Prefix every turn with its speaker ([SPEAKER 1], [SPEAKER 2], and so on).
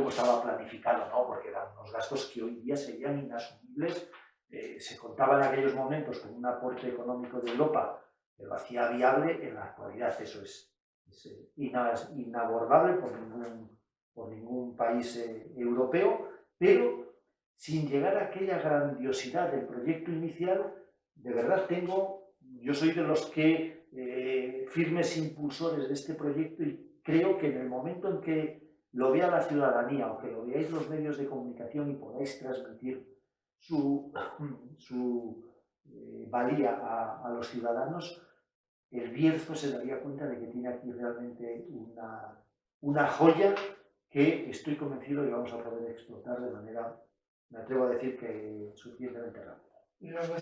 [SPEAKER 1] como estaba planificado, ¿no? Porque eran unos gastos que hoy día serían inasumibles. Se contaba en aquellos momentos con un aporte económico de Europa que lo hacía viable. En la actualidad eso es inabordable por ningún país europeo, pero sin llegar a aquella grandiosidad del proyecto inicial. De verdad yo soy de los firmes impulsores de este proyecto, y creo que en el momento en que lo vea la ciudadanía o que lo veáis los medios de comunicación y podáis transmitir su valía a los ciudadanos, el Bierzo se daría cuenta de que tiene aquí realmente una joya que estoy convencido que vamos a poder explotar de manera, me atrevo a decir, que suficientemente rápida.